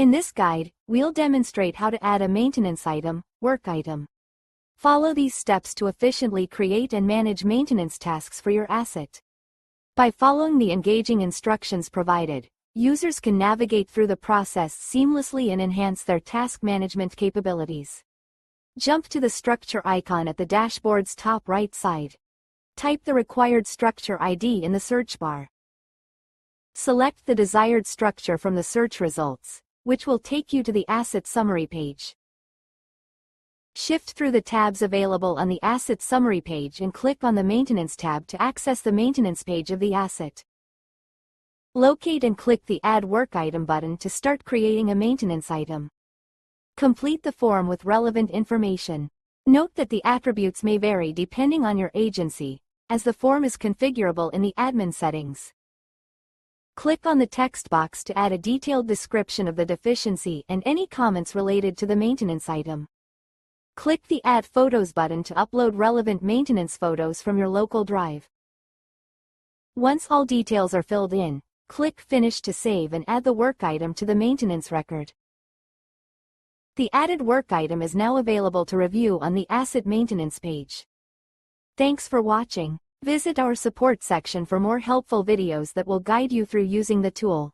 In this guide, we'll demonstrate how to add a maintenance item, work item. Follow these steps to efficiently create and manage maintenance tasks for your asset. By following the engaging instructions provided, users can navigate through the process seamlessly and enhance their task management capabilities. Jump to the structure icon at the dashboard's top right side. Type the required structure ID in the search bar. Select the desired structure from the search results, which will take you to the asset summary page. Shift through the tabs available on the asset summary page and click on the Maintenance tab to access the maintenance page of the asset. Locate and click the Add Work Item button to start creating a maintenance item. Complete the form with relevant information. Note that the attributes may vary depending on your agency, as the form is configurable in the admin settings. Click on the text box to add a detailed description of the deficiency and any comments related to the maintenance item. Click the Add Photos button to upload relevant maintenance photos from your local drive. Once all details are filled in, click Finish to save and add the work item to the maintenance record. The added work item is now available to review on the Asset Maintenance page. Thanks for watching. Visit our support section for more helpful videos that will guide you through using the tool.